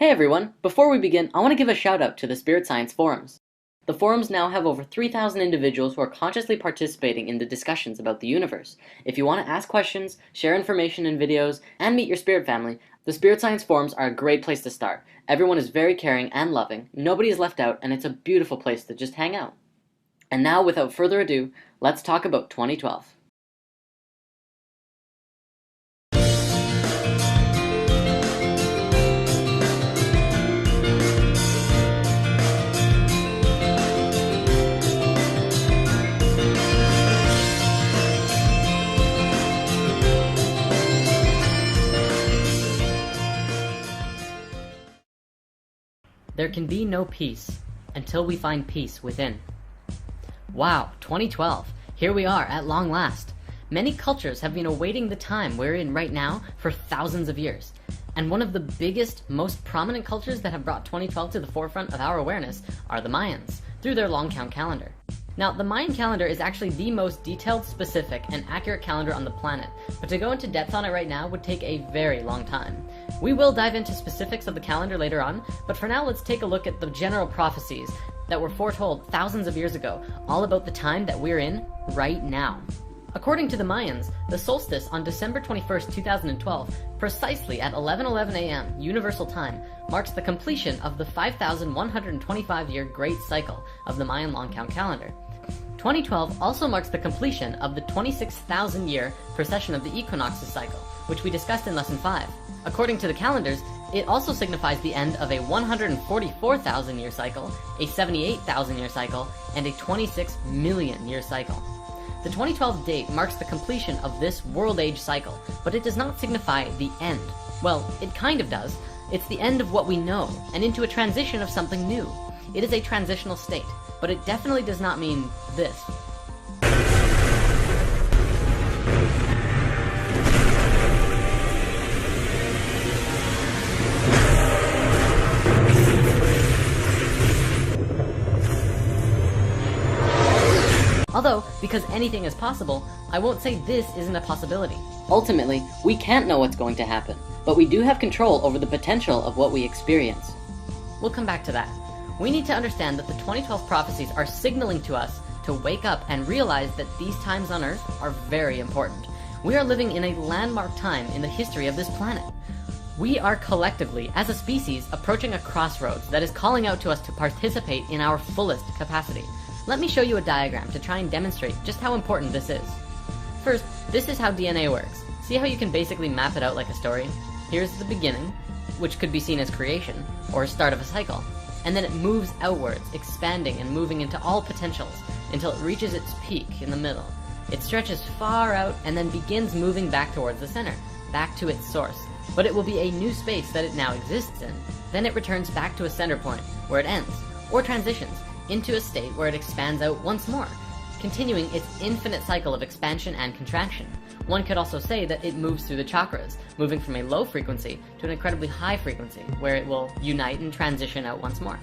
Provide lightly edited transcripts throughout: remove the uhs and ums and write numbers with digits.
Hey everyone! Before we begin, I want to give a shout out to the Spirit Science forums. The forums now have over 3,000 individuals who are consciously participating in the discussions about the universe. If you want to ask questions, share information and videos, and meet your spirit family, the Spirit Science forums are a great place to start. Everyone is very caring and loving, nobody is left out, and it's a beautiful place to just hang out. And now, without further ado, let's talk about 2012. There can be no peace until we find peace within. Wow, 2012. Here we are at long last. Many cultures have been awaiting the time we're in right now for thousands of years. And one of the biggest, most prominent cultures that have brought 2012 to the forefront of our awareness are the Mayans, through their long count calendar. Now, the Mayan calendar is actually the most detailed, specific, and accurate calendar on the planet, but to go into depth on it right now would take a very long time. We will dive into specifics of the calendar later on, but for now let's take a look at the general prophecies that were foretold thousands of years ago, all about the time that we're in right now. According to the Mayans, the solstice on December 21st, 2012, precisely at 11:11 a.m. Universal Time, marks the completion of the 5,125-year Great Cycle of the Mayan long count calendar. 2012 also marks the completion of the 26,000-year precession of the equinoxes cycle, which we discussed in Lesson 5. According to the calendars, it also signifies the end of a 144,000-year cycle, a 78,000-year cycle, and a 26 million-year cycle. The 2012 date marks the completion of this world age cycle, but it does not signify the end. Well, it kind of does. It's the end of what we know, and into a transition of something new. It is a transitional state, but it definitely does not mean this. Although, because anything is possible, I won't say this isn't a possibility. Ultimately, we can't know what's going to happen, but we do have control over the potential of what we experience. We'll come back to that. We need to understand that the 2012 prophecies are signaling to us to wake up and realize that these times on Earth are very important. We are living in a landmark time in the history of this planet. We are collectively, as a species, approaching a crossroads that is calling out to us to participate in our fullest capacity. Let me show you a diagram to try and demonstrate just how important this is. First, this is how DNA works. See how you can basically map it out like a story? Here's the beginning, which could be seen as creation, or start of a cycle. And then it moves outwards, expanding and moving into all potentials, until it reaches its peak in the middle. It stretches far out and then begins moving back towards the center, back to its source. But it will be a new space that it now exists in. Then it returns back to a center point, where it ends, or transitions, into a state where it expands out once more, continuing its infinite cycle of expansion and contraction. One could also say that it moves through the chakras, moving from a low frequency to an incredibly high frequency, where it will unite and transition out once more.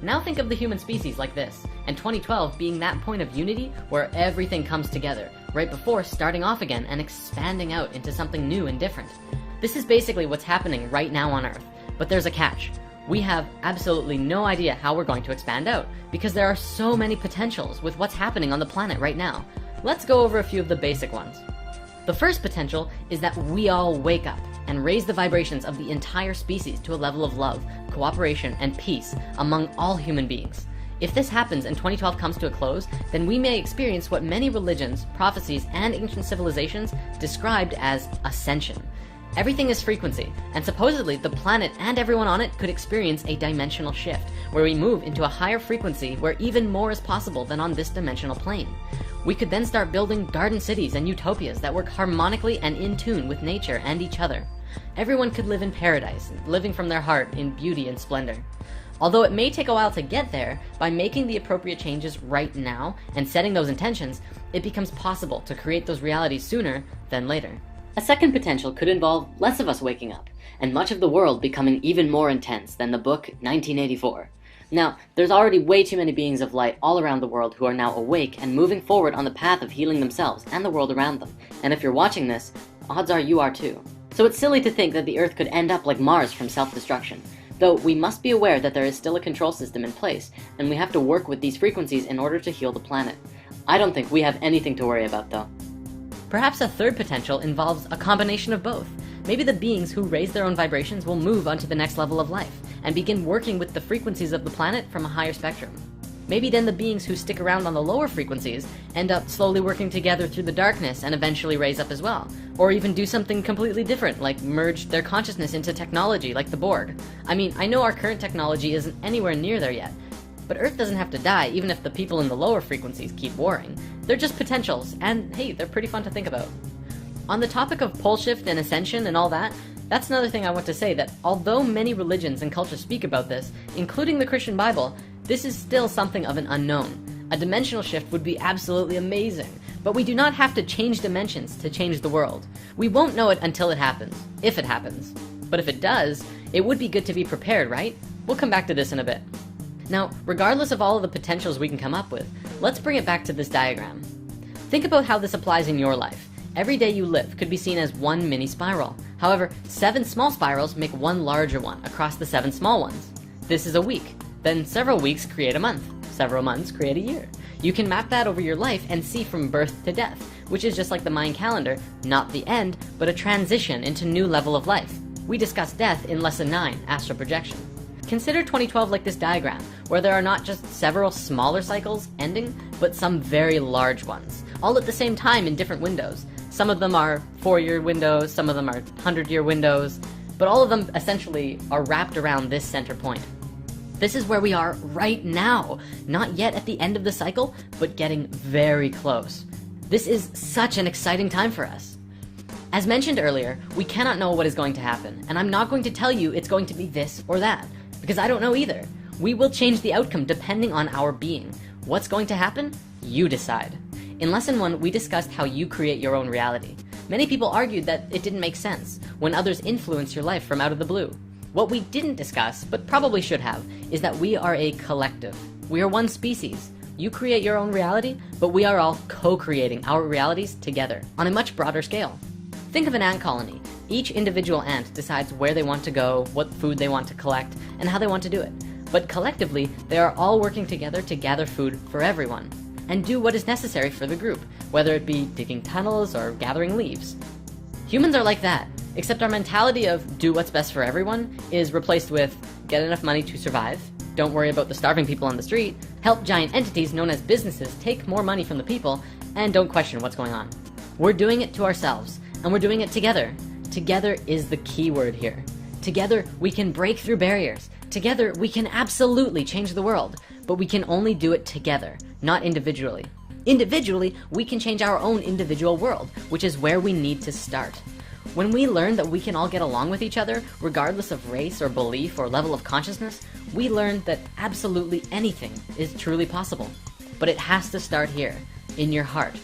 Now think of the human species like this, and 2012 being that point of unity where everything comes together, right before starting off again and expanding out into something new and different. This is basically what's happening right now on Earth, but there's a catch. We have absolutely no idea how we're going to expand out, because there are so many potentials with what's happening on the planet right now. Let's go over a few of the basic ones. The first potential is that we all wake up and raise the vibrations of the entire species to a level of love, cooperation, and peace among all human beings. If this happens and 2012 comes to a close, then we may experience what many religions, prophecies, and ancient civilizations described as ascension. Everything is frequency, and supposedly the planet and everyone on it could experience a dimensional shift, where we move into a higher frequency where even more is possible than on this dimensional plane. We could then start building garden cities and utopias that work harmonically and in tune with nature and each other. Everyone could live in paradise, living from their heart in beauty and splendor. Although it may take a while to get there, by making the appropriate changes right now and setting those intentions, it becomes possible to create those realities sooner than later. A second potential could involve less of us waking up, and much of the world becoming even more intense than the book 1984. Now, there's already way too many beings of light all around the world who are now awake and moving forward on the path of healing themselves and the world around them, and if you're watching this, odds are you are too. So it's silly to think that the Earth could end up like Mars from self-destruction. Though we must be aware that there is still a control system in place, and we have to work with these frequencies in order to heal the planet. I don't think we have anything to worry about, though. Perhaps a third potential involves a combination of both. Maybe the beings who raise their own vibrations will move onto the next level of life, and begin working with the frequencies of the planet from a higher spectrum. Maybe then the beings who stick around on the lower frequencies end up slowly working together through the darkness and eventually raise up as well. Or even do something completely different, like merge their consciousness into technology like the Borg. I mean, I know our current technology isn't anywhere near there yet, but Earth doesn't have to die even if the people in the lower frequencies keep warring. They're just potentials, and hey, they're pretty fun to think about. On the topic of pole shift and ascension and all that, that's another thing I want to say, that although many religions and cultures speak about this, including the Christian Bible, this is still something of an unknown. A dimensional shift would be absolutely amazing, but we do not have to change dimensions to change the world. We won't know it until it happens, if it happens. But if it does, it would be good to be prepared, right? We'll come back to this in a bit. Now, regardless of all of the potentials we can come up with, let's bring it back to this diagram. Think about how this applies in your life. Every day you live could be seen as one mini spiral. However, 7 small spirals make one larger one across the 7 small ones. This is a week. Then several weeks create a month. Several months create a year. You can map that over your life and see from birth to death, which is just like the Mayan calendar, not the end, but a transition into new level of life. We discussed death in Lesson 9, Astral Projection. Consider 2012 like this diagram, where there are not just several smaller cycles ending, but some very large ones, all at the same time in different windows. Some of them are 4-year windows, some of them are 100-year windows, but all of them essentially are wrapped around this center point. This is where we are right now, not yet at the end of the cycle, but getting very close. This is such an exciting time for us. As mentioned earlier, we cannot know what is going to happen, and I'm not going to tell you it's going to be this or that, because I don't know either. We will change the outcome depending on our being. What's going to happen? You decide. In Lesson 1, we discussed how you create your own reality. Many people argued that it didn't make sense when others influence your life from out of the blue. What we didn't discuss, but probably should have, is that we are a collective. We are one species. You create your own reality, but we are all co-creating our realities together on a much broader scale. Think of an ant colony. Each individual ant decides where they want to go, what food they want to collect, and how they want to do it. But collectively, they are all working together to gather food for everyone, and do what is necessary for the group, whether it be digging tunnels or gathering leaves. Humans are like that. Except our mentality of do what's best for everyone is replaced with get enough money to survive, don't worry about the starving people on the street, help giant entities known as businesses take more money from the people, and don't question what's going on. We're doing it to ourselves, and we're doing it together. Together is the key word here. Together we can break through barriers. Together we can absolutely change the world, but we can only do it together, not individually. Individually, we can change our own individual world, which is where we need to start. When we learn that we can all get along with each other, regardless of race or belief or level of consciousness, we learn that absolutely anything is truly possible. But it has to start here, in your heart.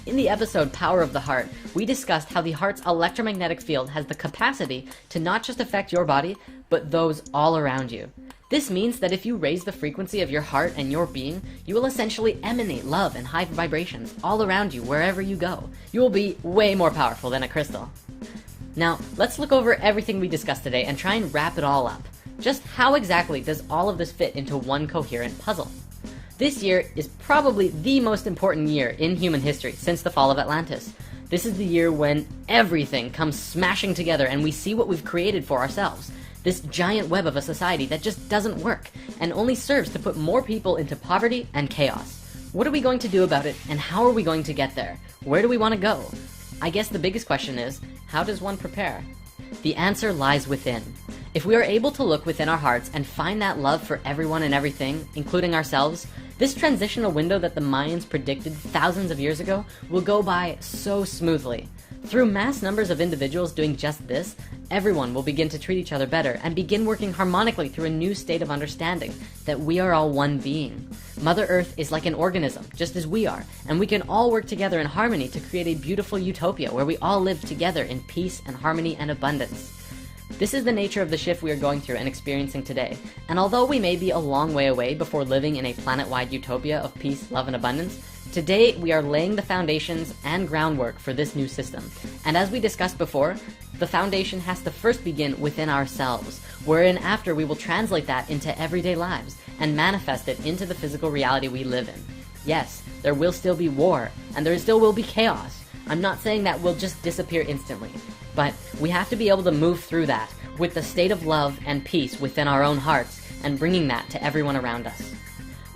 In the episode Power of the Heart, we discussed how the heart's electromagnetic field has the capacity to not just affect your body, but those all around you. This means that if you raise the frequency of your heart and your being, you will essentially emanate love and high vibrations all around you wherever you go. You will be way more powerful than a crystal. Now, let's look over everything we discussed today and try and wrap it all up. Just how exactly does all of this fit into one coherent puzzle? This year is probably the most important year in human history since the fall of Atlantis. This is the year when everything comes smashing together and we see what we've created for ourselves. This giant web of a society that just doesn't work and only serves to put more people into poverty and chaos. What are we going to do about it, and how are we going to get there? Where do we want to go? I guess the biggest question is, how does one prepare? The answer lies within. If we are able to look within our hearts and find that love for everyone and everything, including ourselves, this transitional window that the Mayans predicted thousands of years ago will go by so smoothly. Through mass numbers of individuals doing just this, everyone will begin to treat each other better and begin working harmonically through a new state of understanding that we are all one being. Mother Earth is like an organism, just as we are, and we can all work together in harmony to create a beautiful utopia where we all live together in peace and harmony and abundance. This is the nature of the shift we are going through and experiencing today, and although we may be a long way away before living in a planet-wide utopia of peace, love, and abundance, today we are laying the foundations and groundwork for this new system. And as we discussed before, the foundation has to first begin within ourselves. wherein after we will translate that into everyday lives and manifest it into the physical reality we live in. Yes, there will still be war, and there still will be chaos. I'm not saying that will just disappear instantly, but we have to be able to move through that with the state of love and peace within our own hearts and bringing that to everyone around us.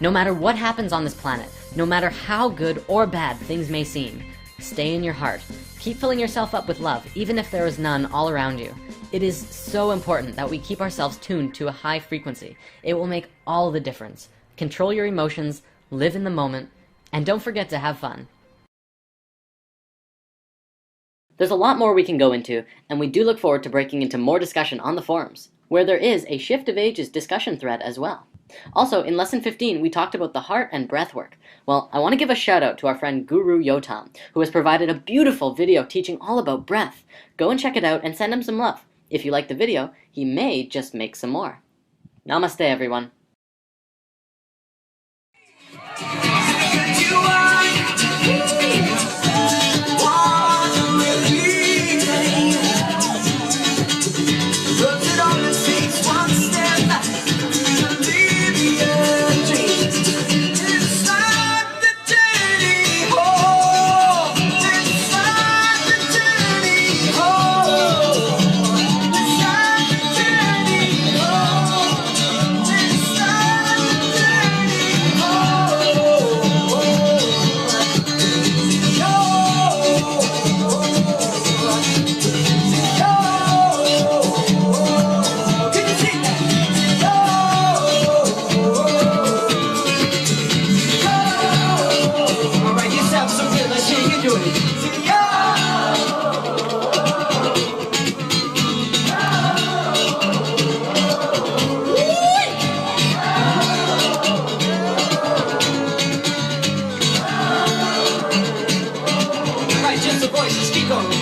No matter what happens on this planet, no matter how good or bad things may seem, stay in your heart. Keep filling yourself up with love, even if there is none all around you. It is so important that we keep ourselves tuned to a high frequency. It will make all the difference. Control your emotions, live in the moment, and don't forget to have fun. There's a lot more we can go into, and we do look forward to breaking into more discussion on the forums, where there is a Shift of Ages discussion thread as well. Also, in Lesson 15, we talked about the heart and breath work. Well, I want to give a shout out to our friend Guru Yotam, who has provided a beautiful video teaching all about breath. Go and check it out and send him some love. If you like the video, he may just make some more. Namaste, everyone. Just the voices keep going.